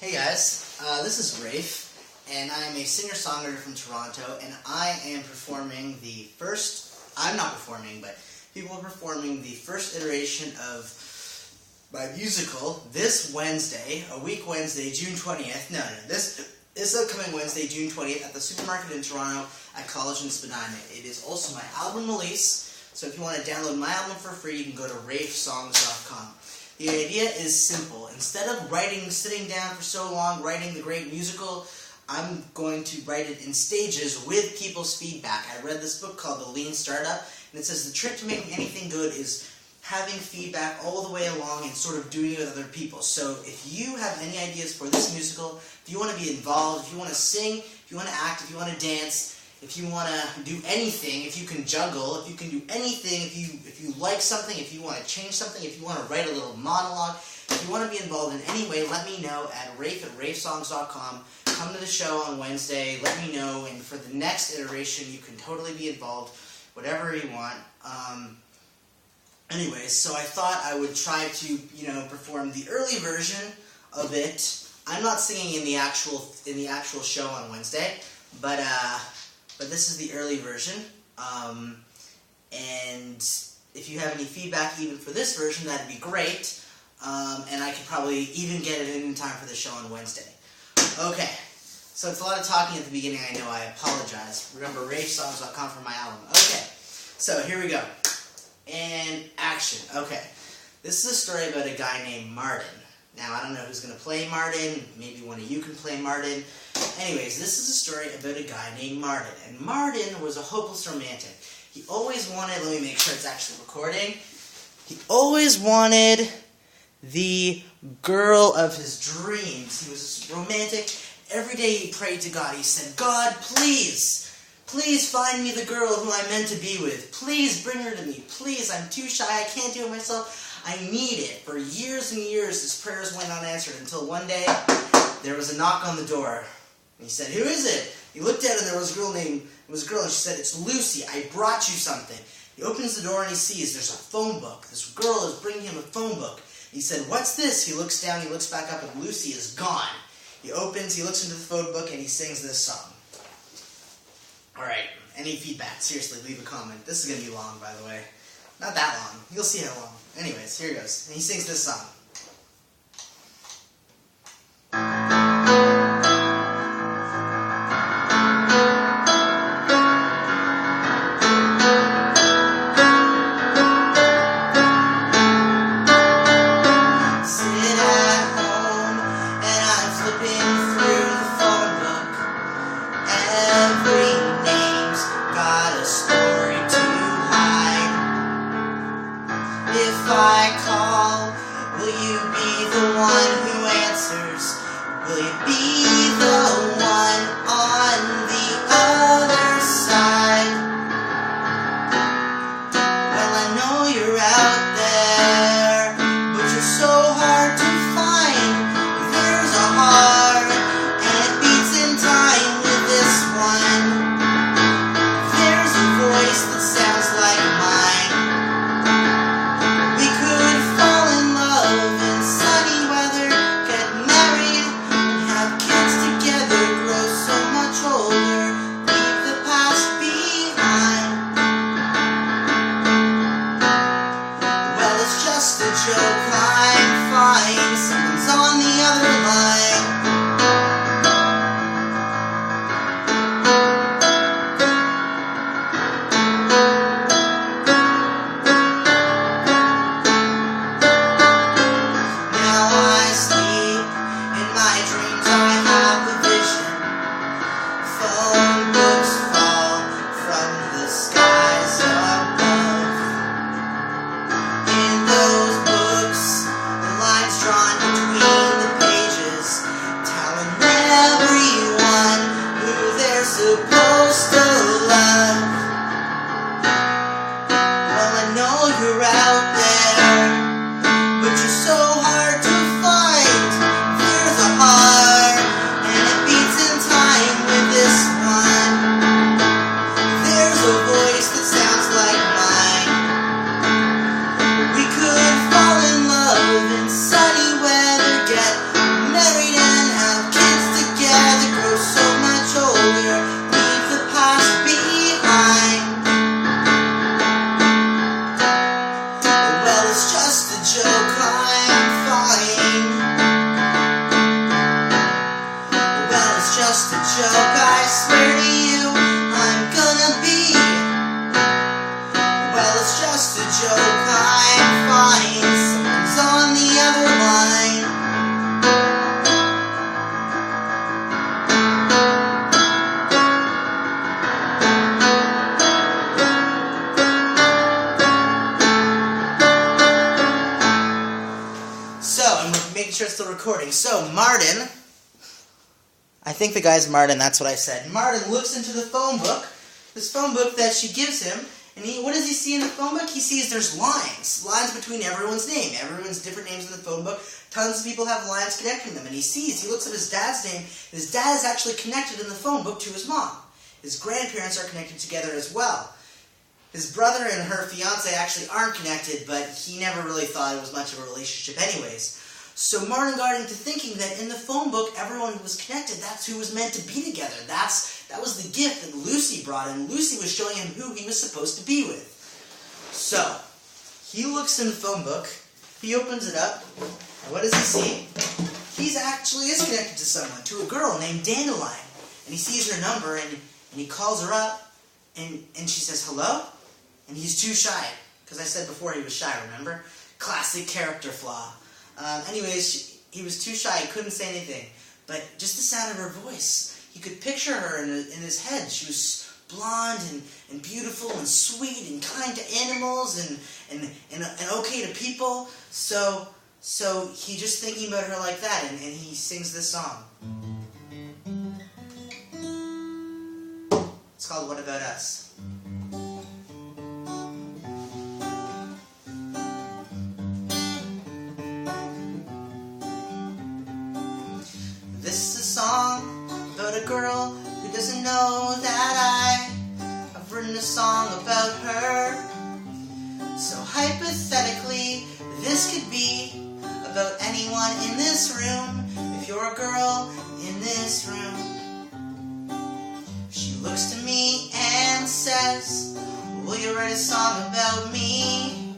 Hey guys, this is Rafe, and I am a singer-songwriter from Toronto, and I am performing I'm not performing, but people are performing the first iteration of my musical this Wednesday, a week Wednesday, June 20th, this upcoming Wednesday, June 20th, at the Supermarket in Toronto at College and Spadina. It is also my album release, so if you want to download my album for free, you can go to rafesongs.com. The idea is simple. Instead of sitting down for so long, writing the great musical, I'm going to write it in stages with people's feedback. I read this book called The Lean Startup, and it says the trick to making anything good is having feedback all the way along and sort of doing it with other people. So if you have any ideas for this musical, if you want to be involved, if you want to sing, if you want to act, if you want to dance, if you want to do anything, if you can juggle, if you can do anything, if you like something, if you want to change something, if you want to write a little monologue, if you want to be involved in any way, let me know at rafe@rafesongs.com. Come to the show on Wednesday, let me know, and for the next iteration, you can totally be involved, whatever you want. Anyways, so I thought I would try to, perform the early version of it. I'm not singing in the actual show on Wednesday, but this is the early version, and if you have any feedback even for this version, that'd be great, and I could probably even get it in time for the show on Wednesday. Okay, so it's a lot of talking at the beginning, I know, I apologize. Remember, rafesongs.com for my album. Okay, so here we go. And action. Okay, this is a story about a guy named Martin. Now, I don't know who's going to play Martin. Maybe one of you can play Martin. Anyways, this is a story about a guy named Martin. And Martin was a hopeless romantic. He always wanted, let me make sure it's actually recording. He always wanted the girl of his dreams. He was romantic. Every day he prayed to God. He said, God, please find me the girl who I'm meant to be with. Please bring her to me. Please, I'm too shy. I can't do it myself. I need it. For years and years, his prayers went unanswered until one day, there was a knock on the door. And he said, who is it? He looked at it, and there was a girl, and she said, it's Lucy. I brought you something. He opens the door, and he sees there's a phone book. This girl is bringing him a phone book. He said, what's this? He looks down, he looks back up, and Lucy is gone. He looks into the phone book, and he sings this song. Alright, any feedback? Seriously, leave a comment. This is going to be long, by the way. Not that long. You'll see how long. Anyways, here he goes. And he sings this song. Sit at home and I'm flipping through the phone book. Every name's got a story to hide. If I call, will you be the one who answers? Will you be the one on the other side? Well, I know you're out there, but you're so hard to find. There's a heart, and it beats in time with this one. There's a voice that sounds like mine. We could fall in love in sunny weather, get married, and have kids together, grow so much older, leave the past behind. Well, it's just a joke, I'm fine. So, I'm making sure it's still recording. So, Martin, I think the guy's Martin, that's what I said. Martin looks into the phone book, this phone book that she gives him, and what does he see in the phone book? He sees there's lines between everyone's name. Everyone's different names in the phone book. Tons of people have lines connecting them, and he looks at his dad's name. His dad is actually connected in the phone book to his mom. His grandparents are connected together as well. His brother and her fiance actually aren't connected, but he never really thought it was much of a relationship anyways. So Martin got into thinking that in the phone book, everyone who was connected, that's who was meant to be together. That was the gift that Lucy brought him. Lucy was showing him who he was supposed to be with. So, he looks in the phone book, he opens it up, and what does he see? He actually is connected to someone, to a girl named Dandelion. And he sees her number, and he calls her up, and she says, hello? And he's too shy, because I said before he was shy, remember? Classic character flaw. Anyways, he was too shy, he couldn't say anything. But just the sound of her voice, he could picture her in his head. She was blonde and beautiful and sweet and kind to animals and okay to people. So he just thinking about her like that, and he sings this song. It's called What About Us? This is a song about a girl who doesn't know that I've written a song about her. So hypothetically, this could be about anyone in this room, if you're a girl in this room. She looks to me and says, will you write a song about me?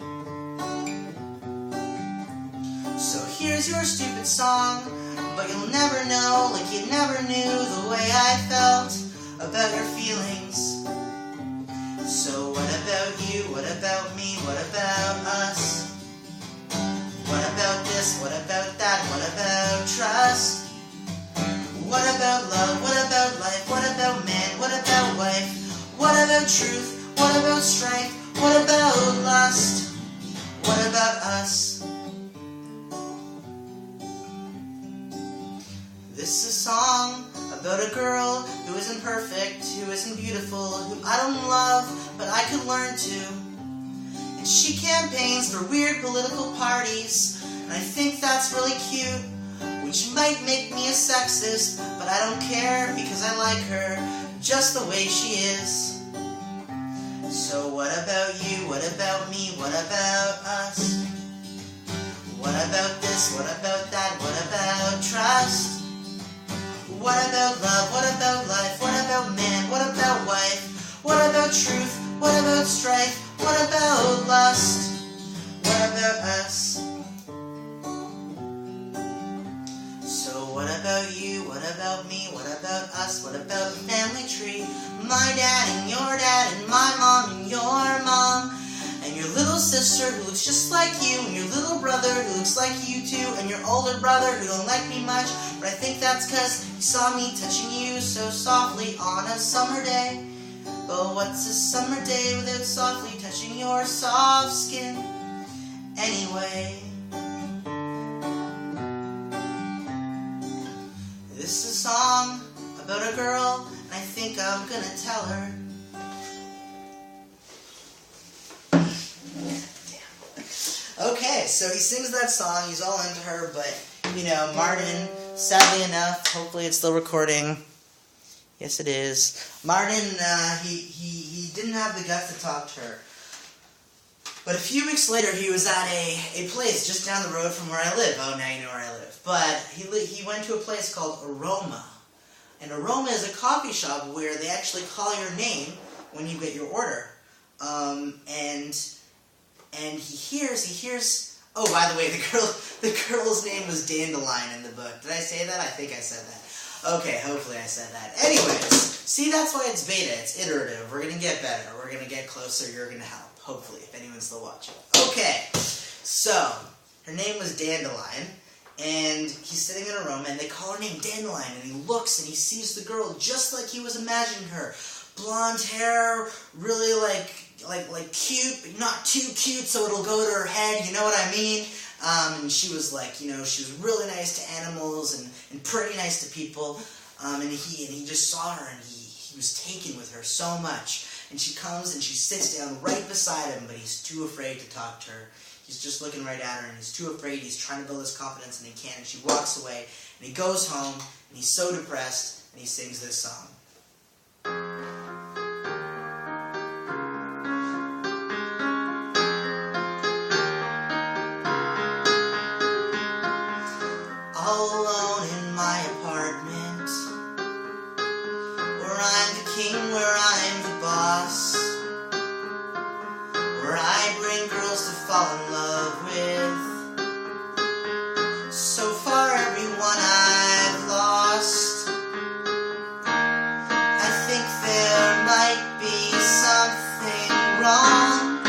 So here's your stupid song, but you'll never know, like you never knew the way I felt about your feelings. So what about you? What about me? What about us? What about this? What about that? What about trust? What about love? What about life? What about man? What about wife? What about truth? What about strength? What about lust? What about us? This is a song about a girl who isn't perfect, who isn't beautiful, who I don't love, but I could learn to. And she campaigns for weird political parties, and I think that's really cute, which might make me a sexist, but I don't care because I like her just the way she is. So what about you? What about me? What about us? What about this? What about that? What about trust? What about love? What about life? What about man? What about wife? What about truth? What about strife? What about lust? What about us? So what about you? What about me? What about us? What about the family tree? My dad and your dad and my mom and your mom. And your little sister who looks just like you, and your little brother who looks like you too, and your older brother who don't like me much, but I think that's cause he saw me touching you so softly on a summer day. But what's a summer day without softly touching your soft skin? Anyway, this is a song about a girl, and I think I'm gonna tell her. Okay, so he sings that song, he's all into her, but, you know, Martin, sadly enough, hopefully it's still recording. Yes, it is. Martin, he didn't have the guts to talk to her. But a few weeks later, he was at a place just down the road from where I live. Oh, now you know where I live. But he went to a place called Aroma. And Aroma is a coffee shop where they actually call your name when you get your order. And he hears. Oh, by the way, the girl's name was Dandelion in the book. Did I say that? I think I said that. Okay, hopefully I said that. Anyways, see, that's why it's beta. It's iterative. We're gonna get better. We're gonna get closer. You're gonna help. Hopefully, if anyone's still watching. Okay, so her name was Dandelion, and he's sitting in a room, and they call her name Dandelion, and he looks and he sees the girl just like he was imagining her. Blonde hair, really like cute, but not too cute, so it'll go to her head, you know what I mean? And she was like, she was really nice to animals and pretty nice to people. And he just saw her, and he was taken with her so much. And she comes and she sits down right beside him, but he's too afraid to talk to her. He's just looking right at her, and he's too afraid. He's trying to build his confidence, and he can't. And she walks away, and he goes home, and he's so depressed, and he sings this song. All alone in my apartment, where I'm the king, where I'm the boss, where I bring girls to fall in love with. So far everyone I've lost. I think there might be something wrong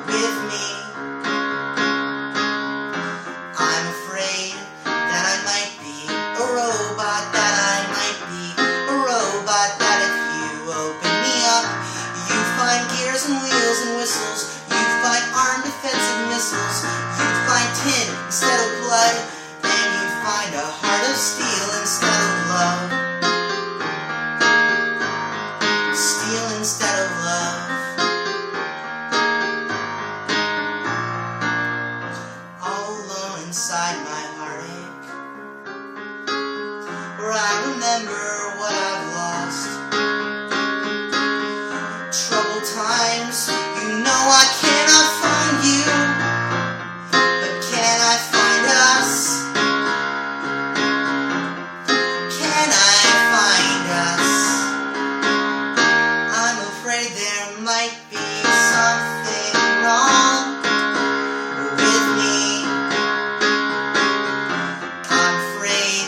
with me. I'm afraid that I might be a robot, that I might be a robot, that if you open me up, you find gears and wheels and whistles, you find armed defensive missiles, you find tin instead of blood, and you find a heart of steel instead of love. Steel instead of love. All alone inside my heartache, where I remember what I've lost. Troubled times, I cannot find you, but can I find us? Can I find us? I'm afraid there might be something wrong with me. I'm afraid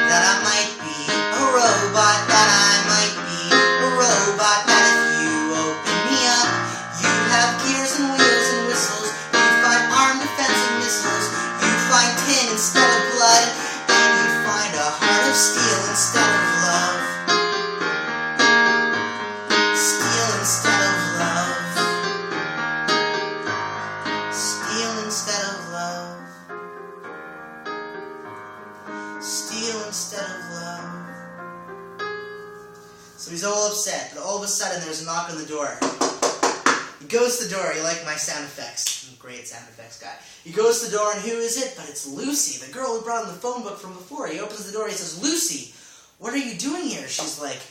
that I might be a robot, that I might be a robot, that if you open me up, you have gears and wheels and whistles, you find armed defensive missiles, you find tin instead of blood, and you find a heart of steel instead of love. Steel instead of love. Steel instead of love. Steel instead of love. So he's all upset, but all of a sudden there's a knock on the door. He goes to the door. You like my sound effects. I'm a great sound effects guy. He goes to the door, and who is it? But it's Lucy, the girl who brought him the phone book from before. He opens the door. He says, "Lucy, what are you doing here?" She's like,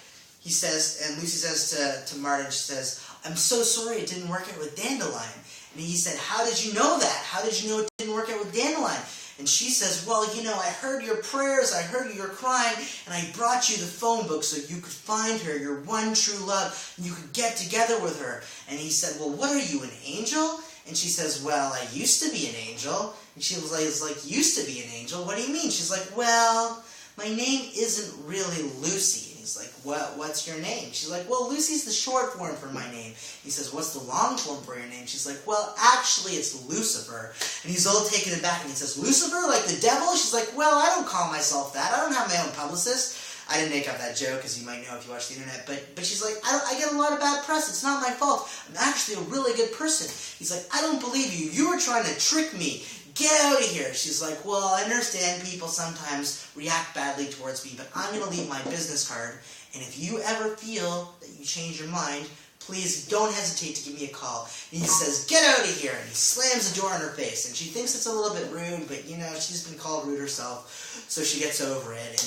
he says, and Lucy says to Martin, she says, "I'm so sorry it didn't work out with Dandelion." And he said, "How did you know that? How did you know it didn't work out with Dandelion?" And she says, "Well, I heard your prayers, I heard you were crying, and I brought you the phone book so you could find her, your one true love, and you could get together with her." And he said, "Well, what are you, an angel?" And she says, "Well, I used to be an angel." And she was like, "Used to be an angel? What do you mean?" She's like, "Well, my name isn't really Lucy." And he's like, "What's your name?" She's like, "Well, Lucy's the short form for my name." He says, "What's the long form for your name?" She's like, "Well, actually, it's Lucifer." And he's all taken aback, and he says, "Lucifer, like the devil?" She's like, "Well, I don't call myself that. I don't have my own publicist." I didn't make up that joke, as you might know if you watch the internet, but she's like, I get a lot of bad press. It's not my fault. I'm actually a really good person." He's like, "I don't believe you. You were trying to trick me. Get out of here." She's like, "Well, I understand people sometimes react badly towards me, but I'm going to leave my business card, and if you ever feel that you change your mind, please don't hesitate to give me a call." And he says, "Get out of here," and he slams the door in her face, and she thinks it's a little bit rude, but she's been called rude herself, so she gets over it,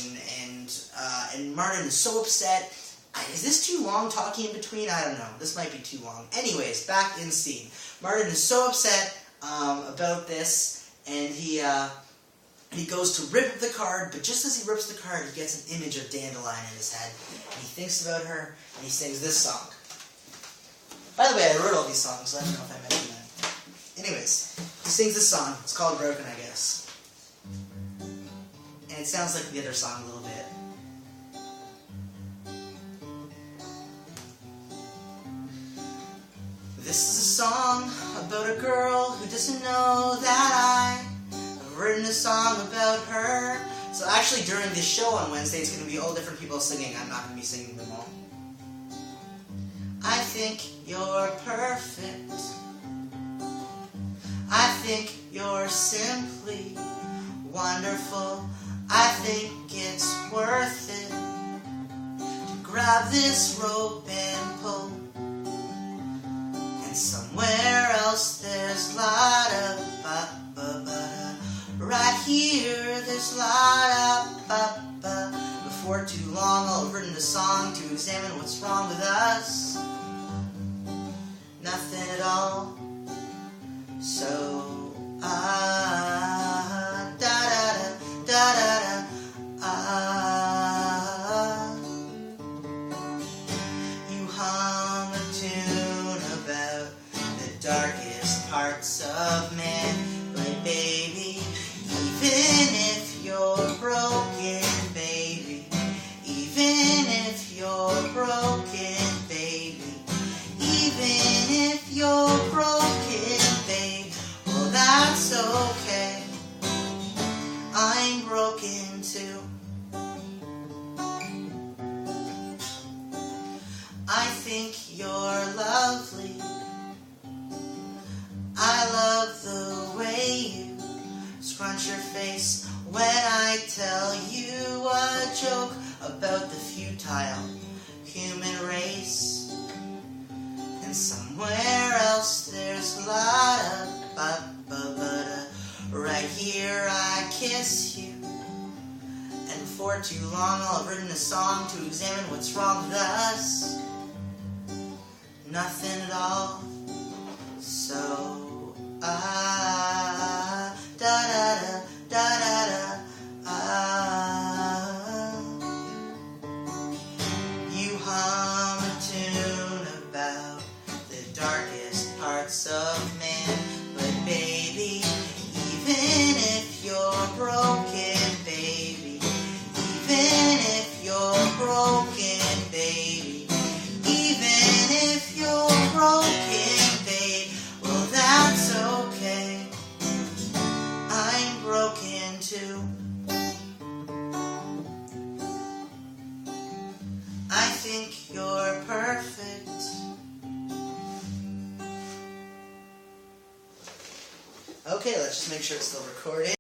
and Martin is so upset. Is this too long talking in between? I don't know. This might be too long. Anyways, back in scene. Martin is so upset about this, and he goes to rip the card, but just as he rips the card, he gets an image of Dandelion in his head, and he thinks about her, and he sings this song. By the way, I wrote all these songs, so I don't know if I mentioned that. Anyways, he sings this song. It's called Broken, I guess. And it sounds like the other song a little bit. This is a song about a girl who doesn't know that I've written a song about her. So actually during this show on Wednesday, it's going to be all different people singing. I'm not going to be singing them all. I think you're perfect. I think you're simply wonderful. I think it's worth it to grab this rope and pull. And somewhere else there's la-da-ba-ba-ba-da. Right here there's la-da-ba-ba. Before too long I'll have written a song to examine what's wrong with us. Nothing at all. So you hum a tune about the darkest parts of man, but baby, even if you're broken, baby, even if you're broken, baby, even if you're broken, babe, well, that's okay. I'm broken too. I think you're lovely. I love the way you scrunch your face when I tell you a joke about the futile human race. And somewhere else there's la-da-ba-ba-ba-da. Right here I kiss you. And before too long I'll have written a song to examine what's wrong with us. Nothing at all. So da-da-da, da-da-da, you hum a tune about the darkest parts of man, but baby, even if you're broken, baby, even if you're broken, baby, even if you're broken, babe, well, that's okay. I'm broken too. I think you're perfect. Okay, let's just make sure it's still recording.